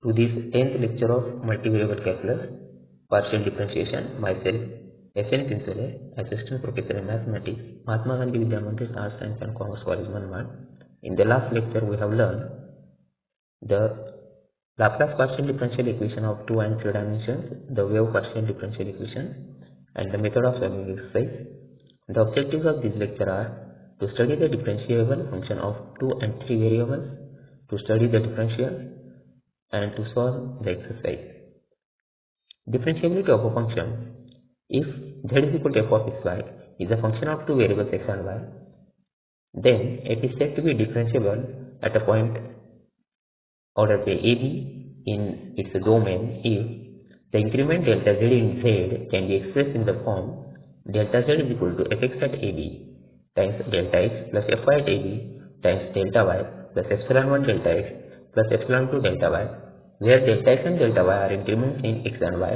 to this 10th lecture of multivariable calculus, partial differentiation. Myself, S.N. Pinsole, Assistant Professor in Mathematics, Mahatma Gandhi Vidya Mandir, Arts, Science and Commerce College, Manmad. In the last lecture, we have learned the Laplace partial differential equation of 2 and 3 dimensions, the wave partial differential equation, and the method of solving exercise. The objectives of this lecture are to study the differentiable function of 2 and 3 variables, to study the differential, and to solve the exercise. Differentiability of a function. If z is equal to f of xy is a function of two variables x and y, then it is said to be differentiable at a point order by AB in its domain if the increment delta z in z can be expressed in the form delta z is equal to fx at AB times delta x plus fy at AB times delta y plus epsilon 1 delta x plus epsilon 2 delta y, where delta x and delta y are increments in x and y.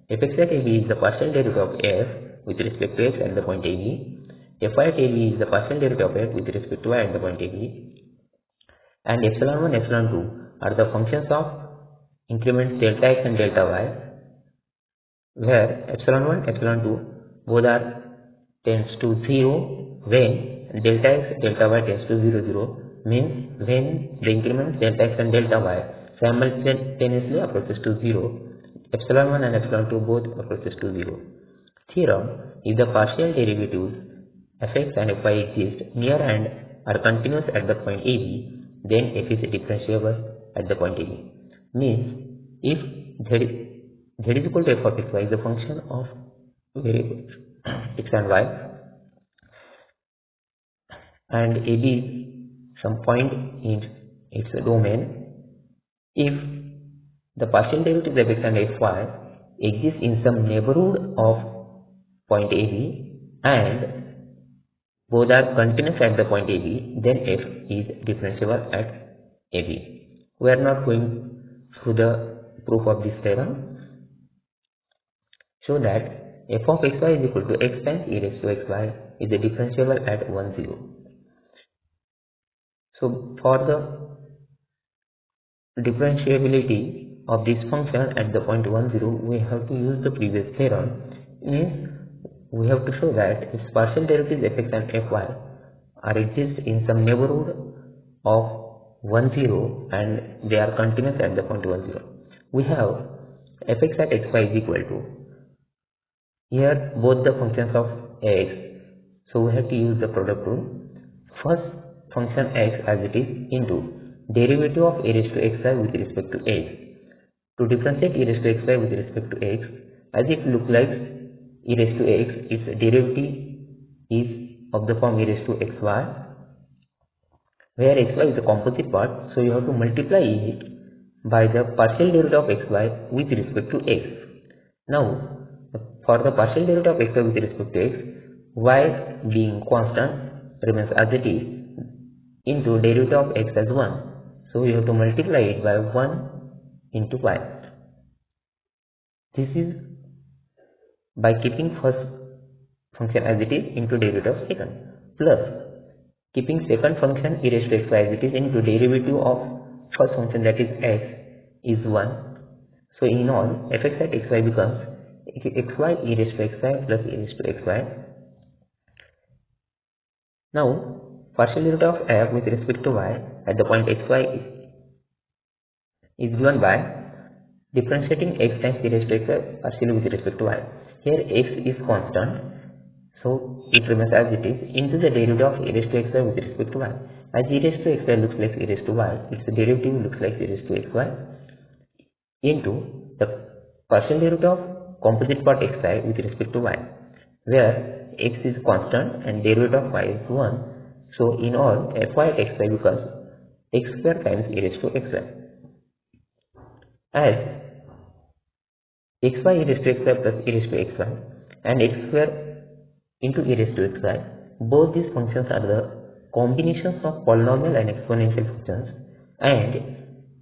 Fx at AB is the partial derivative of f with respect to x at the point AB. Fy at AB is the partial derivative of f with respect to y at the point AB. And epsilon 1 epsilon 2 are the functions of increments delta x and delta y, where epsilon 1 epsilon 2 both are tends to 0 when delta x delta y tends to 0 0, means when the increments delta x and delta y simultaneously approaches to 0, epsilon 1 and epsilon 2 both approaches to 0. Theorem: if the partial derivatives fx and fy exist near and are continuous at the point AB, then f is differentiable at the point AB. Means if z is equal to f of xy is a function of variables x and y, and AB is some point in its domain, if the partial derivatives of x and fy exist in some neighborhood of point AB and both are continuous at the point AB, then f is differentiable at AB. We are not going through the proof of this theorem. So that f of xy is equal to x times e raised to xy is differentiable at 1 0. So for the differentiability of this function at the point 1 0, we have to use the previous theorem. Means we have to show that its partial derivatives fx and fy are exist in some neighborhood of 1 0 and they are continuous at the point 1 0. We have fx at xy is equal to, here both the functions of x, so we have to use the product rule. First function x as it is into derivative of e raised to xy with respect to x. To differentiate e raised to xy with respect to x, as it looks like e raised to x, its derivative is of the form e raised to xy, where xy is a composite part, so you have to multiply it by the partial derivative of xy with respect to x. Now for the partial derivative of xy with respect to x, y being constant remains as it is into derivative of x as 1, so you have to multiply it by 1 into y. This is by keeping first function as it is into derivative of second, plus keeping second function e raised to xy as it is into derivative of first function, that is x is 1. So in all, fx at xy becomes xy e raised to xy plus e raised to xy. Now partial derivative of f with respect to y at the point xy is given by differentiating x times e raised to xy partially with respect to y. Here x is constant, so it remains as it is into the derivative of e raised to xy with respect to y. As e raised to xy looks like e raised to y, its derivative looks like e raised to xy into the partial derivative of composite part xi with respect to y, where x is constant and derivative of y is 1. So in all, fy at xy becomes x square times e raised to xy. As xy e raised to xy plus e raised to xy and x square into e raised to xy, both these functions are the combinations of polynomial and exponential functions, and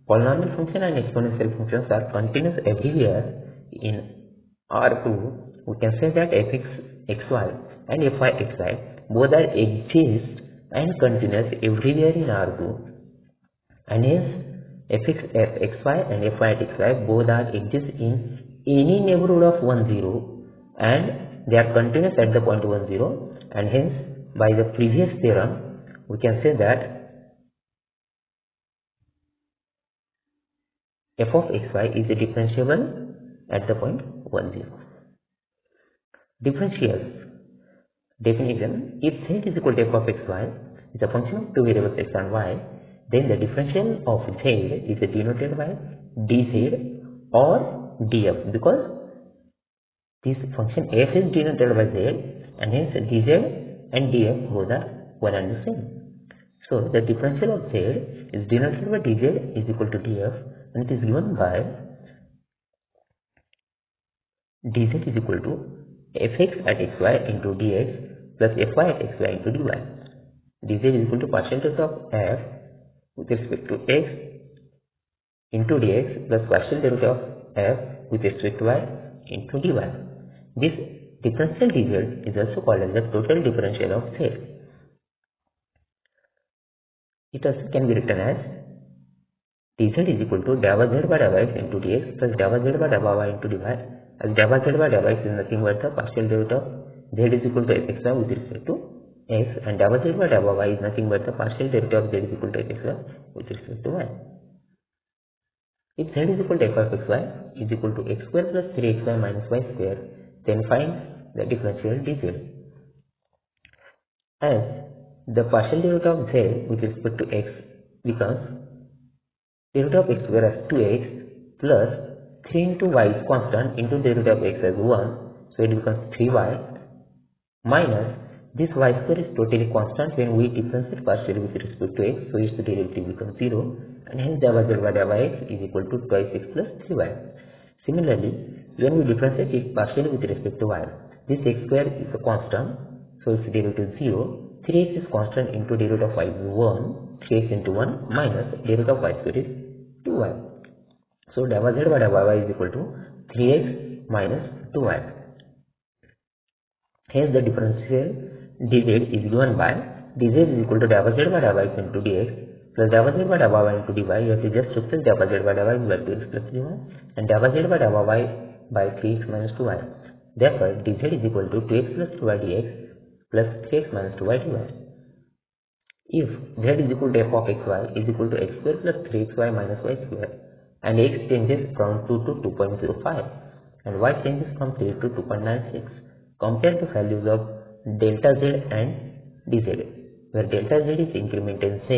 polynomial function and exponential functions are continuous everywhere. In R2, we can say that fx xy and fy xy both are exist and continuous everywhere in R2, and hence fxy and fy at xy both are exist in any neighborhood of 1 0 and they are continuous at the point 1 0, and hence by the previous theorem we can say that f of xy is a differentiable at the point 1 0. Differential definition: if z is equal to f of xy is a function of two variables x and y, then the differential of z is denoted by dz or df, because this function f is denoted by z and hence dz and df both are one and the same. So the differential of z is denoted by dz is equal to df, and it is given by dz is equal to fx at xy into dx plus fy at xy into dy. dz is equal to partial derivative of f with respect to x into dx plus partial derivative of f with respect to y into dy. This differential dz is also called as the total differential of z. It also can be written as dz is equal to dou z by dou x into dx plus dou z by dou y into dy, as dou z by dou x is nothing but the partial derivative of z is equal to fxy with respect to x, and dou z by dou y is nothing but the partial derivative of z is equal to fxy with respect to y. If z is equal to f of xy is equal to x square plus 3xy minus y square, then find the differential dz. As the partial derivative of z with respect to x becomes derivative of x square as 2x plus 3 into y is constant into derivative of x as 1, so it becomes 3y minus this y square is totally constant when we differentiate partially with respect to x, so its derivative becomes 0, and hence dou z by dou x is equal to twice x plus 3y. Similarly, when we differentiate it partially with respect to y, this x square is a constant, so its derivative is 0, 3x is constant into derivative of y is 1, 3x into 1 minus derivative of y square is 2y. So dou z by dou y is equal to 3x minus 2y. Hence the differential dz is given by dz is equal to dou z by dou x into dx plus dou z by dou y into dy. You have to just replace dou z by dou x by 2x plus 3y and dou z by dou y by 3x minus 2y. Therefore, dz is equal to 2x plus 2y dx plus 3x minus 2y dy. If z is equal to f of xy is equal to x square plus 3xy minus y square, and x changes from 2 to 2.05 and y changes from 3 to 2.96, compare the values of delta z and dz, where delta z is increment in z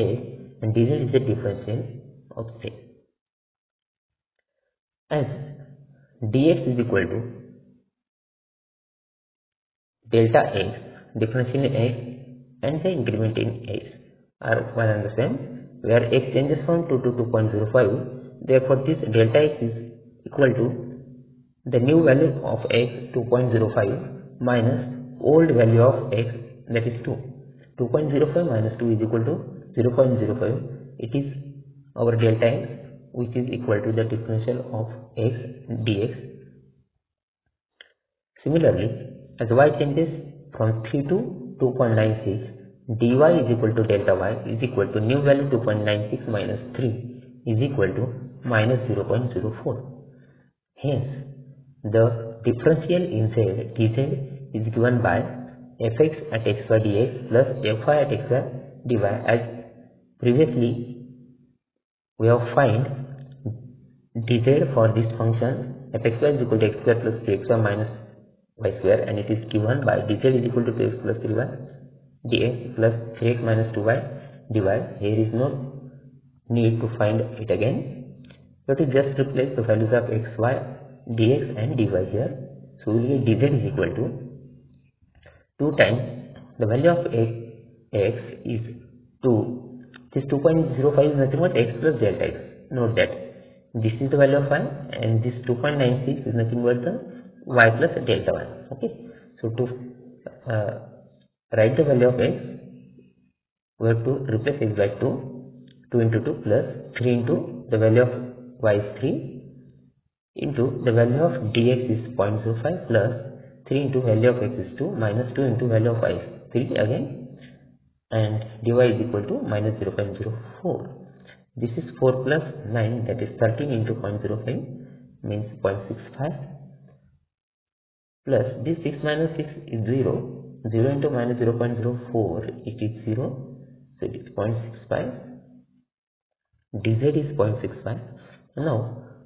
and dz is the differential of z. As dx is equal to delta x, differential in x and the increment in x are one and the same, where x changes from 2 to 2.05, therefore this delta x is equal to the new value of x 2.05 minus old value of x, that is 2. 2.05 minus 2 is equal to 0.05. It is our delta x, which is equal to the differential of x dx. Similarly, as y changes from 3 to 2.96, dy is equal to delta y is equal to new value 2.96 minus 3 is equal to minus 0.04. Hence, the differential in z dz is given by fx at xy dx plus fy at xy dy. As previously we have find dz for this function fxy is equal to x square plus 3xy minus y square, and it is given by dz is equal to 2x plus 3y dx plus 3x minus 2y dy. Here is no need to find it again. You have to just replace the values of xy, dx and dy here. So we will get dz is equal to 2 times the value of x is 2. This 2.05 is nothing but x plus delta x. Note that this is the value of y and this 2.96 is nothing but the y plus delta y. Okay. So to write the value of x, we have to replace x by 2. 2 into 2 plus 3 into the value of y is 3 into the value of dx is 0.05 plus 3 into value of x is 2 minus 2 into value of y is 3 again, and dy is equal to minus 0.04. This is 4 plus 9, that is 13 into 0.05 means 0.65, plus this 6 minus 6 is 0, 0 into minus 0.04, it is 0, so it is 0.65, dz is 0.65. Now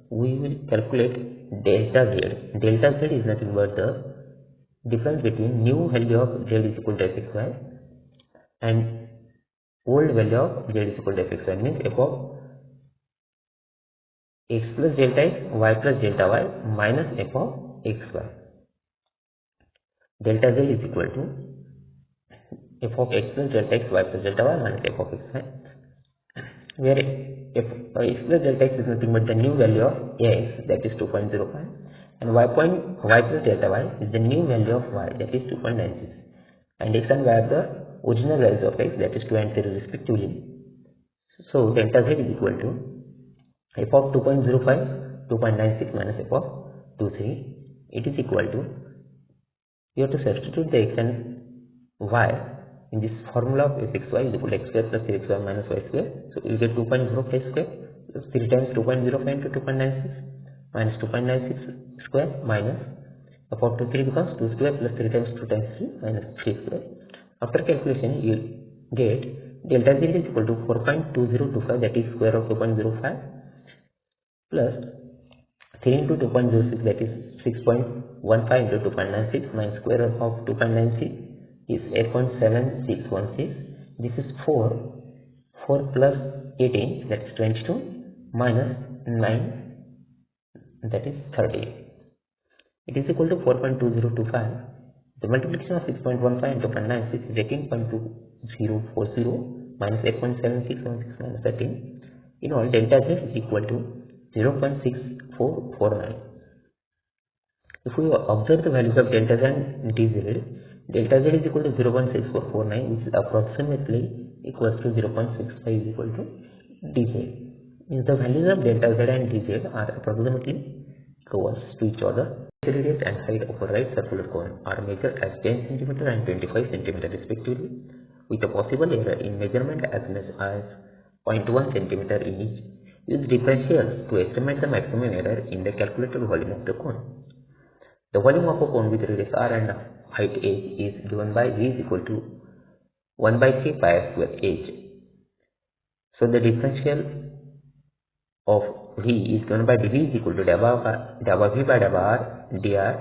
we will calculate delta z. Delta z is nothing but the difference between new value of z is equal to fxy and old value of z is equal to fxy, means f of x plus delta x, y plus delta y minus f of xy. Delta z is equal to f of x plus delta x, y plus delta y minus f of xy, where x plus delta x is nothing but the new value of x, that is 2.05, and y plus delta y is the new value of y, that is 2.96, and x and y are the original values of x, that is 2 and 3 respectively. So delta z is equal to f of 2.05, 2.96 minus f of 23. It is equal to, you have to substitute the x and y in this formula of fxy is equal to x square plus 3xy minus y square. So you get 2.05 square plus 3 times 2.05 into 2.96 minus 2.96 square minus f of 23 becomes 2 square plus 3 times 2 times 3 minus 3 square. After calculation you get delta z is equal to 4.2025, that is square of 2.05, plus 3 into 2.06, that is 6.15 into 2.96 minus square root of 2.96 is 8.7616. This is 4 plus 18, that is 22, minus 9, that is 30. It is equal to 4.2025. The multiplication of 6.15 into 2.96 is 18.2040 minus 8.7616 minus 13. In all, delta z is equal to 0.6449. If we observe the values of delta z and dz, delta z is equal to 0.6449, which is approximately equals to 0.65 is equal to dz. Means the values of delta z and dz are approximately close to each other. The radius and height of a right circular cone are measured as 10 cm and 25 cm respectively, with a possible error in measurement as much as 0.1 cm in each. Use differentials to estimate the maximum error in the calculated volume of the cone. The volume of a cone with radius r and height h is given by v is equal to 1 by 3 pi r square h. So the differential of v is given by dv is equal to dv by dv r dr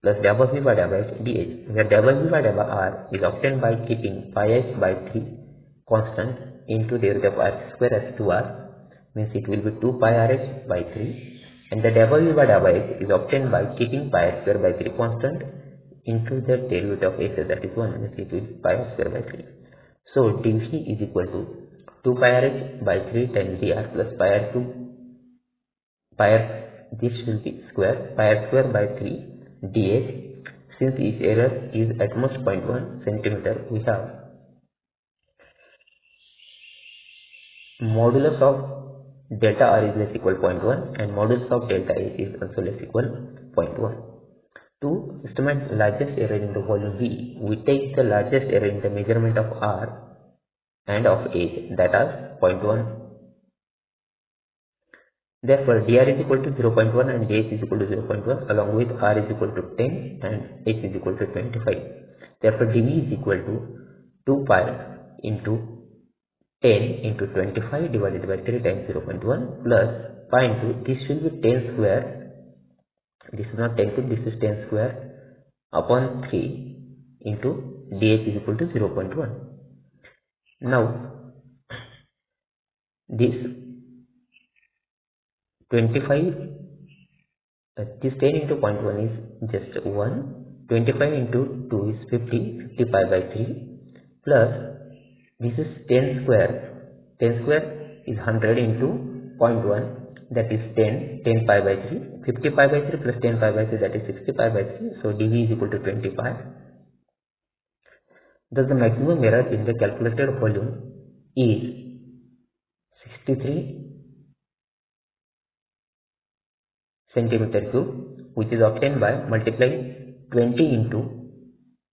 plus dv by dv h dh, where dv by dv r is obtained by keeping pi h by 3 constant into derivative of r square as 2r, means it will be 2 pi rh by 3, and the dv by dv h is obtained by keeping pi r square by 3 constant into the derivative of h, that is 1, means it will be pi r square by 3. So dv is equal to 2 pi rh by 3 times dr plus pi r this will be square pi r square by 3 dh. Since each error is at most 0.1 cm, we have modulus of delta r is less equal 0.1 and modulus of delta h is also less equal 0.1. To estimate largest error in the volume V, we take the largest error in the measurement of r and of h, that are 0.1. Therefore, dr is equal to 0.1 and dh is equal to 0.1, along with r is equal to 10 and h is equal to 25. Therefore, dv is equal to 2 pi into 10 into 25 divided by 3 times 0.1 plus pi into, this will be 10 square, this is not 10 cube, this is 10 square upon 3 into dh is equal to 0.1. Now, this 25, this 10 into 0.1 is just 1, 25 into 2 is 50, 50 pi by 3, plus this is 10 square, 10 square is 100 into 0.1, that is 10, 10 pi by 3, 50 pi by 3 plus 10 pi by 3, that is 60 pi by 3, so dv is equal to 20 pi. Thus the maximum error in the calculated volume is 63 centimeter cube, which is obtained by multiplying 20 into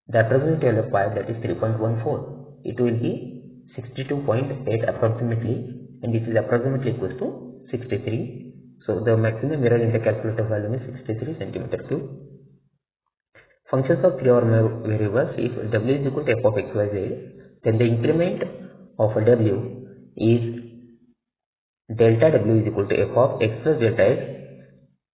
the approximate value of pi, that is 3.14. It will be 62.8 approximately and this is approximately equals to 63. So the maximum error in the calculator volume is 63 centimeter cube. Functions of three or more variables. If w is equal to f of x, y, z, then the increment of w is delta w is equal to f of x plus delta x,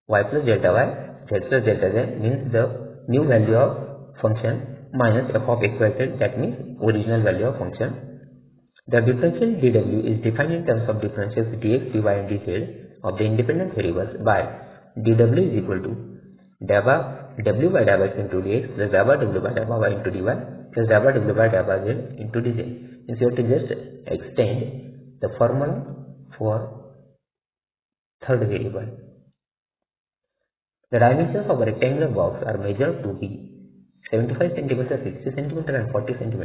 y plus delta y, z plus delta z, means the new value of function, minus f of x, y, z, that means original value of function. The differential dw is defined in terms of differentials dx, dy and dz of the independent variables by dw is equal to dabba w by dabba x into dx plus dabba w by dabba y into dy plus dabba w by dabba z into dz. Means you have to just extend the formula for third variable. The dimensions of a rectangular box are measured to be 75 cm, 60 cm and 40 cm,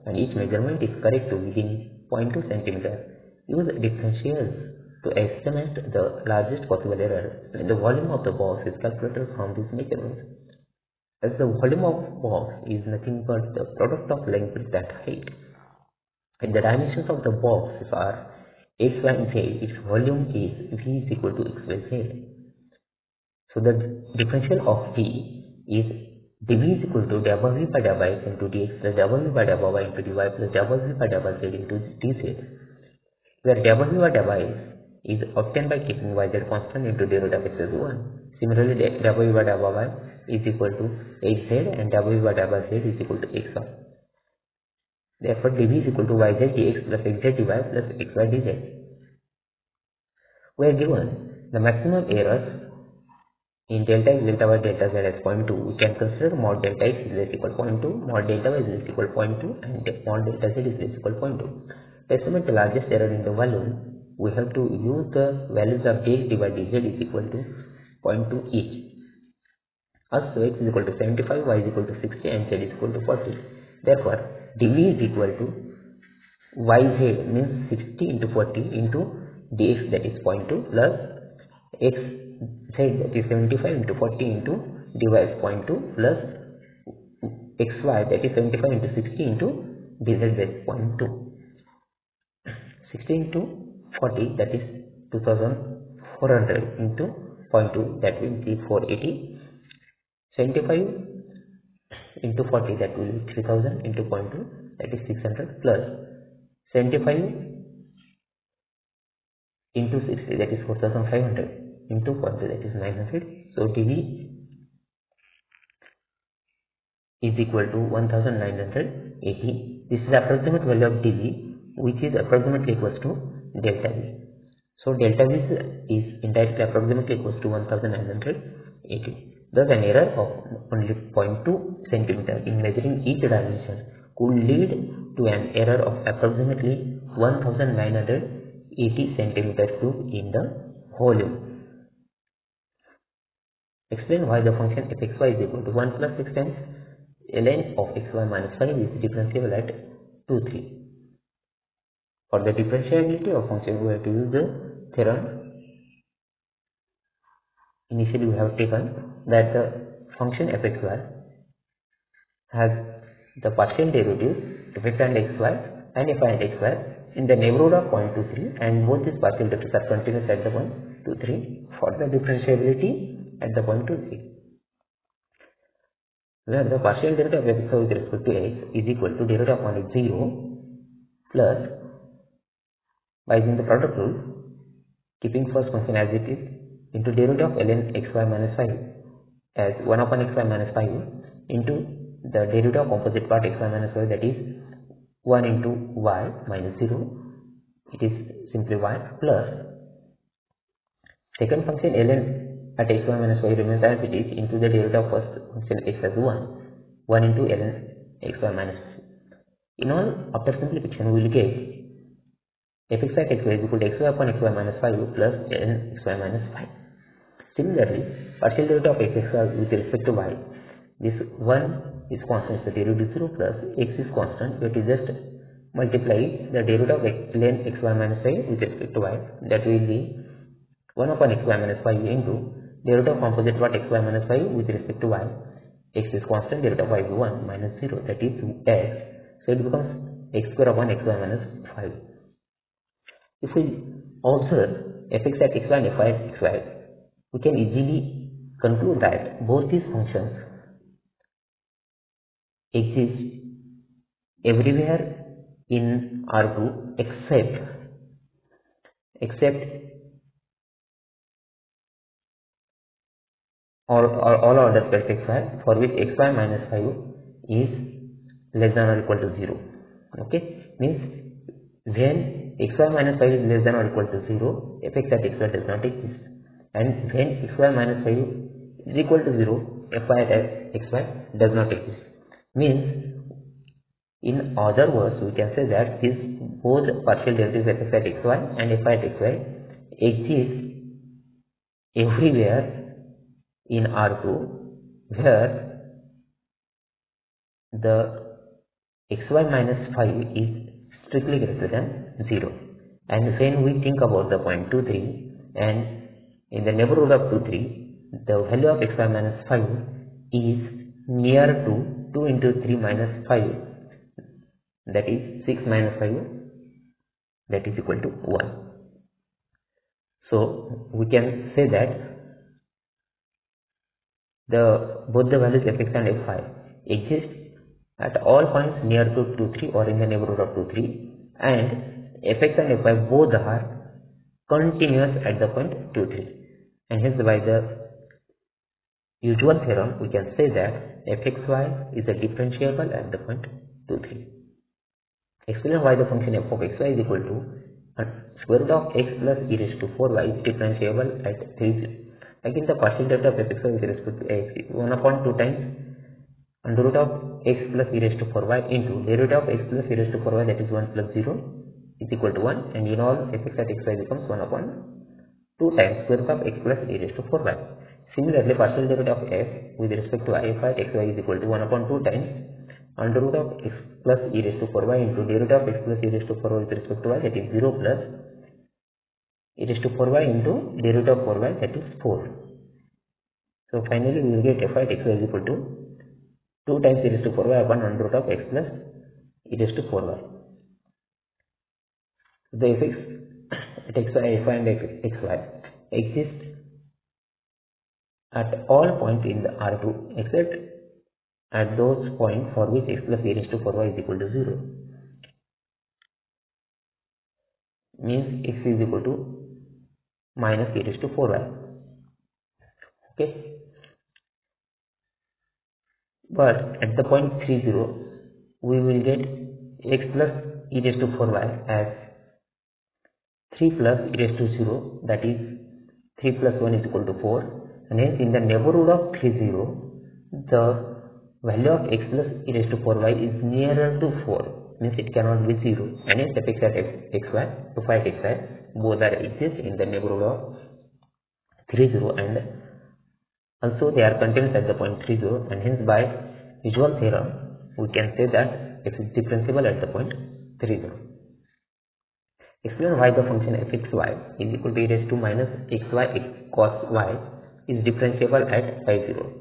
and each measurement is correct to within 0.2 cm. Use differentials to estimate the largest possible error when the volume of the box is calculated from these measurements. As the volume of box is nothing but the product of length, width and height, and the dimensions of the box are x, y and z, its volume is v is equal to x by z. So the differential of v is dv is equal to dabba v by dabba x into dx plus dabba v by dabba y into dy plus dabba v by dabba z into dz, where dabba v by dabba x is obtained by keeping yz constant into the root of x as 1. Similarly, dabba v by dabba y is equal to xz and dabba v by dabba z is equal to xy. Therefore, dv is equal to yz dx plus xz dy plus xy dz. We are given the maximum errors in delta x, delta y, delta z as 0.2. We can consider mod delta x is less equal 0.2, mod delta y is less equal 0.2, and mod delta z is less equal 0.2. To estimate the largest error in the volume, we have to use the values of dx, dy, dz is equal to 0.2 each. Also, x is equal to 75, y is equal to 60, and z is equal to 40. Therefore, dv is equal to yz means 60 into 40 into dx, that is 0.2, plus xz, that is 75 into 40 into dy is 0.2, plus xy, that is 75 into 60 into dz, that is 0.2. 60 into 40, that is 2400 into 0.2, that will be 480. 75 into 40, that will be 3000 into 0.2, that is 600, plus 75 into 60, that is 4500 into 0.2, that is 900. So dv is equal to 1980. This is the approximate value of dv, which is approximately equals to delta v. So delta v is indirectly approximately equals to 1980. Thus, an error of only 0.2 cm in measuring each dimension could lead to an error of approximately 1980 cm cube in the volume. Explain why the function fxy is equal to 1 plus 6 times ln of xy minus 5 is differentiable at 2, 3. For the differentiability of function, we have to use the theorem. Initially, we have taken that the function fxy has the partial derivatives fx and xy and f and xy in the neighborhood of 0.23, and both these partial derivatives are continuous at the 0.23 for the differentiability at the 0.23. Where the partial derivative of fxy with respect to x is equal to derivative of 1 is 0 plus, by using the product rule, keeping first function as it is, into derivative of ln xy minus 5 as 1 upon xy minus 5 into the derivative of opposite part xy minus y, that is 1 into y minus 0, it is simply y, plus second function ln at xy minus y remains as it is into the derivative of first function x as 1 into ln xy minus 5. In all, after simplification, we will get fx at xy is equal to xy upon xy minus 5 plus ln xy minus 5. Similarly, partial derivative of fxy with respect to y, this 1 is constant, so derivative is 0 plus x is constant. We have to just multiply the derivative of ln xy minus 5 with respect to y, that will be 1 upon xy minus 5 into derivative of composite part xy minus 5 with respect to y. X is constant, derivative of y is 1 minus 0, that is x, so it becomes x square upon xy minus 5. If we observe fx at xy and fy at xy, we can easily conclude that both these functions exist everywhere in R2 except or all other space xy for which xy minus 5 is less than or equal to 0. Okay, means when xy minus 5 is less than or equal to 0, fx at xy does not exist, and when xy minus 5 is equal to 0, fy at xy does not exist. Means, in other words, we can say that these both partial derivatives fx at xy and fy at xy exist everywhere in R2 where the xy minus 5 is strictly greater than 0. And when we think about the point 2, 3, and in the neighborhood of 2, 3, the value of xy minus 5 is near to 2 into 3 minus 5, that is 6 minus 5, that is equal to 1. So we can say that both the values fx and fy exist at all points near to 2, 3 or in the neighborhood of 2, 3, and fx and fy both are continuous at the point 2, 3, and hence by the usual theorem we can say that fxy is a differentiable at the point 2, 3. Explain why the function f of xy is equal to square root of x plus e raised to 4y is differentiable at 3, 0. Like in the partial derivative of fxy with respect to x is 1 upon 2 times under root of x plus e raised to 4y into derivative of x plus e raised to 4y, that is 1 plus 0 is equal to 1, and in all fx at xy becomes 1 upon 2 times square root of x plus e raised to 4y. Similarly, partial derivative of f with respect to f at xy is equal to 1 upon 2 times under root of x plus e raised to 4y into derivative of x plus e raised to 4y with respect to y, that is 0 plus e raised to 4y into derivative of 4y, that is 4. So finally we will get f at xy is equal to 2 times e raised to 4y upon under root of x plus e raised to 4y. The fx at xy, fy and xy exist at all points in the R2 except at those points for which x plus e raised to 4y is equal to 0. Means x is equal to minus e raised to 4y. Okay. But at the point 3, 0, we will get x plus e raised to 4y as 3 plus e raised to 0, that is 3 plus 1 is equal to 4, and hence in the neighborhood of 3, 0, the value of x plus e raised to 4y is nearer to 4, means it cannot be 0, and hence fx at xy, fy at xy both are exist in the neighborhood of 3, 0, and also they are continuous at the point 3, 0, and hence by usual theorem we can say that f is differentiable at the point 3, 0. Explain why the function fxy is equal to e raised to minus xy cos y is differentiable at 5, 0.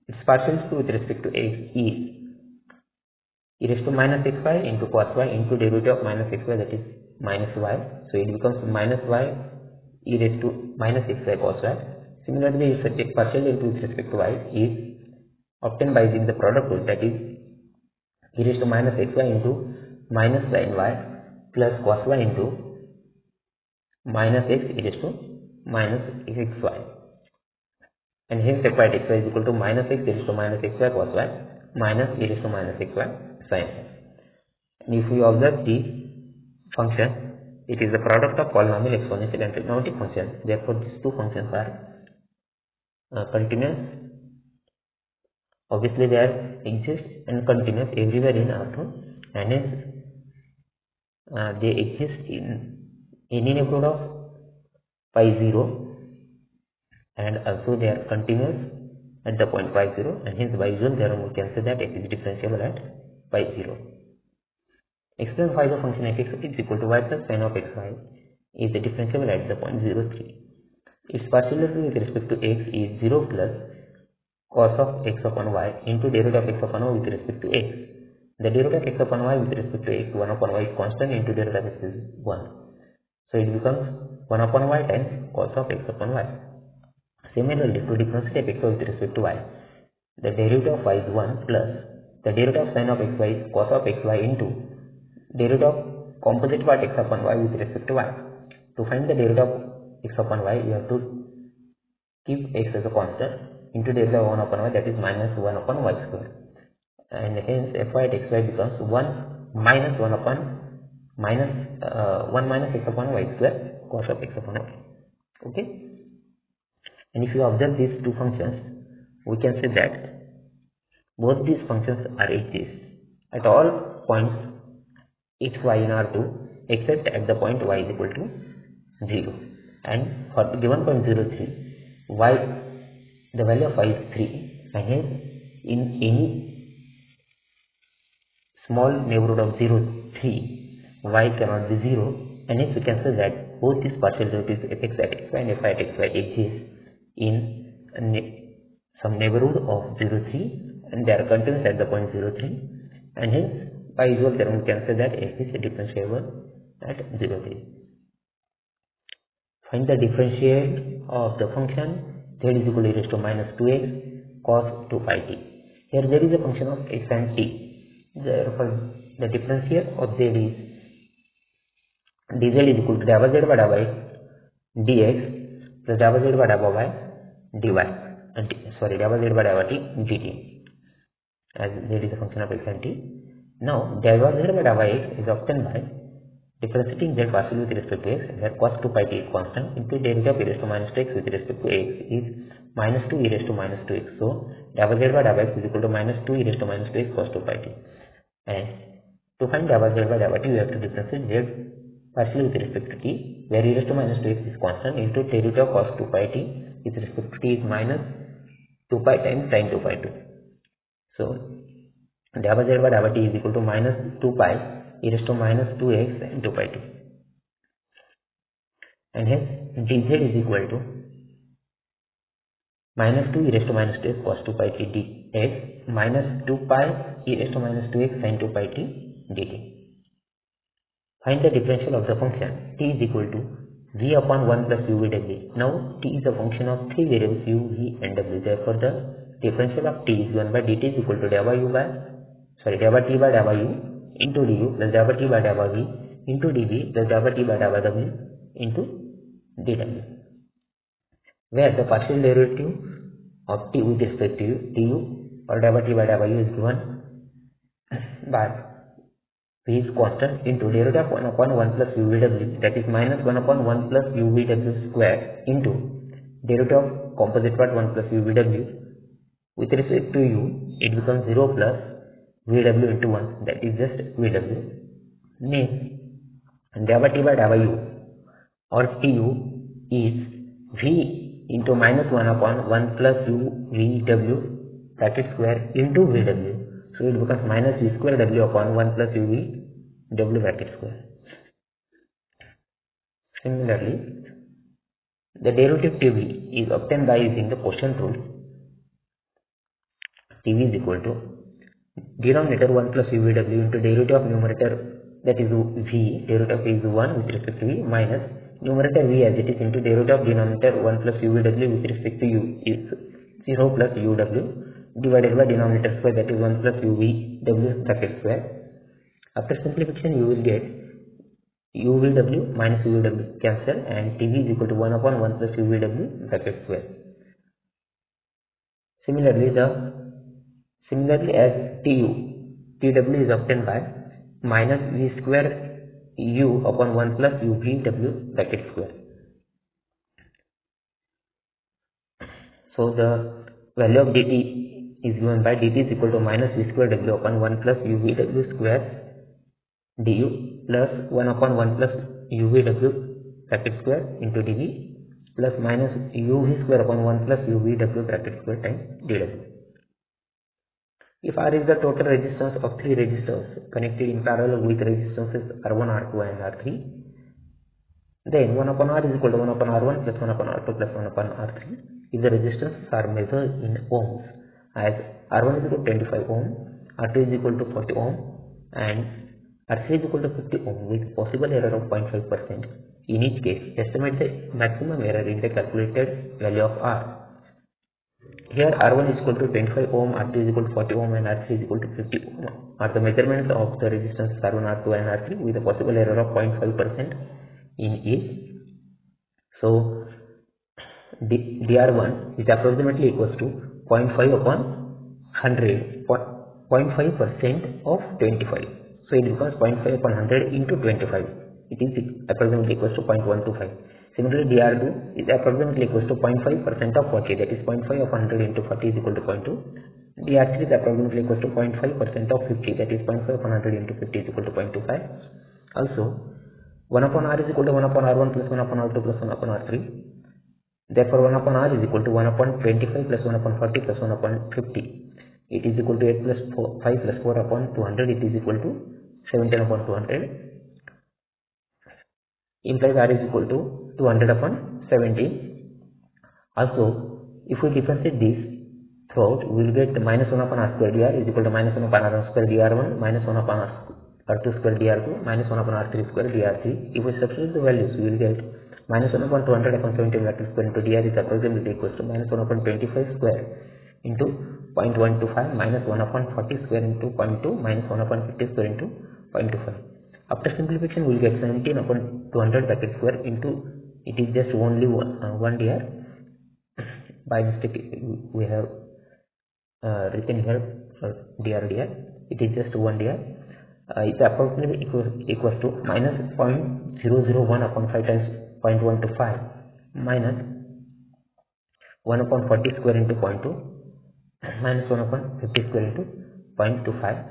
Its partial with respect to x is e raised to minus xy into cos y into derivative of minus xy, that is minus y. So it becomes minus y e raised to minus xy cos y. Similarly, its partial derivative with respect to y is obtained by using the product rule, that is e raised to minus xy into minus sin y plus cos y into minus x e raised to minus xy, and hence f at xy is equal to minus x e raised to minus xy cos y minus e raised to minus xy sin. And if we observe this function, it is the product of polynomial, exponential and trigonometric functions. Therefore these two functions are continuous. Obviously they are exist and continuous everywhere in R2, and hence they exist in any neighborhood of pi 0, and also they are continuous at the point pi 0, and hence by usual theorem we can say that f is differentiable at pi 0. Explain why the function f is equal to y plus sin of xy is differentiable at the point 0, 3. Its partial derivative with respect to x is 0 plus cos of x upon y into derivative of x upon y with respect to x, the derivative of x upon y with respect to x, 1 upon y is constant into derivative of x is 1. So it becomes 1 upon y times cos of x upon y. Similarly, to differentiate x with respect to y, the derivative of y is 1 plus the derivative of sin of xy is cos of xy into derivative of composite part x upon y with respect to y. To find the derivative of x upon y, you have to keep x as a constant into derivative of 1 upon y, that is minus 1 upon y square. And hence fy at xy becomes 1 minus 1 upon minus 1 minus x upon y square cos of x upon y. Okay. And if you observe these two functions, we can say that both these functions are exist at all points x, y in R2 except at the point y is equal to 0. And for the given point 0, 3, y, the value of y is 3, and hence in any small neighborhood of 0, 3, y cannot be 0, and hence we can say that both these partial derivatives fx at xy and fy at xy exist in some neighborhood of 0, 3, and they are continuous at the point 0, 3, and hence by usual term we can say that f is differentiable at 0, 3. Find the differential of the function z is equal to e raised to minus 2x cos 2 pi t. Here there is a function of x and t. Therefore, the differential of z is dz is equal to double z by double x dx plus double z by double y dy, double z by double t dt, as z is a function of x and t. Now, double z by double x is obtained by differentiating z partially with respect to x, where cos 2 pi t is constant, into derivative of e raised to minus 2x with respect to x is minus 2 e raised to minus 2x. So, double z by double x is equal to minus 2 e raised to minus 2x cos 2 pi t. And to find double z by double t, we have to differentiate z partially with respect to t, where e raised to minus 2x is constant, into derivative of cos 2 pi t with respect to t is minus 2 pi times sin 2 pi t. So, double z by double t is equal to minus 2 pi e raised to minus 2x sin 2 pi t. And hence dz is equal to minus 2 e raised to minus 2x cos 2 pi t dx minus 2 pi e raised to minus 2x sin 2 pi t dt. Find the differential of the function t is equal to v upon 1 plus uv/w. Now t is a function of three variables u, v and w. Therefore, the differential of t is given by dt is equal to double t by double u into du plus double t by double v into dv plus double t by double w into dw, where the partial derivative of t with respect to du or double t by double u is given by v is constant into derivative of 1 upon 1 plus uv/w, that is minus 1 upon 1 plus uv/w square into derivative of composite part 1 plus uv/w with respect to u, it becomes 0 plus vw into 1, that is just vw. Means double t by double u or tu is v into minus 1 upon 1 plus u vw bracket square into vw. So it becomes minus v square w upon 1 plus u v w bracket square. Similarly, the derivative tv is obtained by using the quotient rule. tv is equal to denominator 1 plus uv/w into derivative of numerator, that is v, derivative of is 1 with respect to v, minus numerator v as it is into derivative of denominator 1 plus uv/w with respect to u is 0 plus uw divided by denominator square, that is 1 plus uv/w bracket square. After simplification, you will get uv/w minus uv/w cancel, and tv is equal to 1 upon 1 plus uv/w bracket square. Similarly, as tw is obtained by minus v square u upon 1 plus uvw bracket square. So the value of dt is given by dt is equal to minus v square w upon 1 plus uvw square du plus 1 upon 1 plus uvw bracket square into dv plus minus uv square upon 1 plus uvw bracket square times dw. If R is the total resistance of three resistors connected in parallel with resistances R1, R2 and R3, then 1 upon R is equal to 1 upon R1 plus 1 upon R2 plus 1 upon R3 if the resistances are measured in ohms, as R1 is equal to 25 ohm, R2 is equal to 40 ohm and R3 is equal to 50 ohm with possible error of 0.5%. In each case, estimate the maximum error in the calculated value of R. Here R1 is equal to 25 ohm, R2 is equal to 40 ohm and R3 is equal to 50 ohm are the measurements of the resistance R1, R2 and R3 with a possible error of 0.5% in each. So dr1 is approximately equals to 0.5 upon 100, 0.5% of 25. So it becomes 0.5 upon 100 into 25. It is approximately equals to 0.125. Similarly, dr2 is approximately equals to 0.5% of 40, that is 0.5 of 100 into 40 is equal to 0.2. dr3 is approximately equals to 0.5% of 50, that is 0.5 of 100 into 50 is equal to 0.25. Also, 1 upon r is equal to 1 upon r1 plus 1 upon r2 plus 1 upon r3. Therefore, 1 upon r is equal to 1 upon 25 plus 1 upon 40 plus 1 upon 50. It is equal to 8 plus 5 plus 4 upon 200. It is equal to 17 upon 200. Implies r is equal to 200 upon 70. Also, if we differentiate this throughout, we will get minus 1 upon r square dr is equal to minus 1 upon r square dr1 minus 1 upon r2 square dr2 minus 1 upon r3 square dr3. If we substitute the values, we will get minus 1 upon 200 upon 70 matrix square into dr is approximately equals to minus 1 upon 25 square into 0.125 minus 1 upon 40 square into 0.2 minus 1 upon 50 square into 0.25. After simplification, we will get 17 upon 200 bracket square into, it is just only one dr. By mistake, we have written here dr. It is just 1 dr. It's approximately equals to minus 0.001 upon 5 times 0.125 minus 1 upon 40 square into 0.2 minus 1 upon 50 square into 0.25.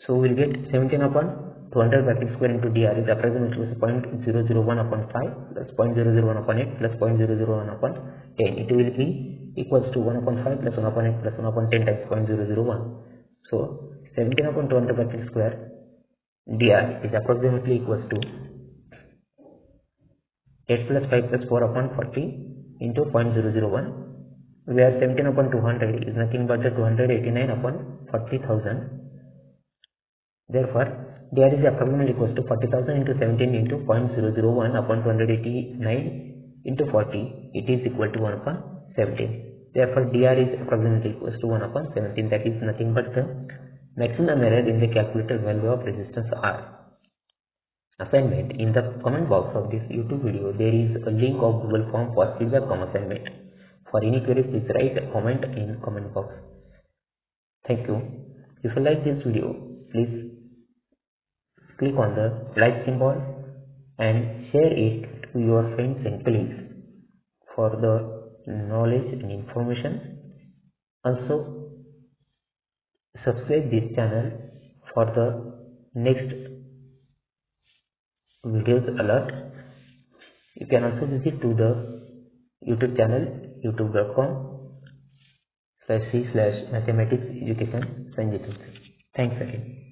So we will get 17 upon 200 bracket square into dr is approximately 0.001 upon 5 plus 0.001 upon 8 plus 0.001 upon 10. It will be equals to 1 upon 5 plus 1 upon 8 plus 1 upon 10 times 0.001. So 17 upon 200 bracket square dr is approximately equals to 8 plus 5 plus 4 upon 40 into 0.001, where 17 upon 200 is nothing but the 289 upon 40,000. Therefore, dr is approximately equals to 40,000 into 17 into 0.001 upon 289 into 40. It is equal to 1 upon 17. Therefore, dr is approximately equals to 1 upon 17. That is nothing but the maximum error in the calculated value of resistance R. Assignment: in the comment box of this YouTube video, there is a link of Google form for feedback from assignment. For any queries, please write a comment in comment box. Thank you. If you like this video, please click on the like symbol and share it to your friends and colleagues for the knowledge and information. Also, subscribe this channel for the next videos alert. You can also visit to the YouTube channel youtube.com/c/mathematics education Sanjay. Thanks again.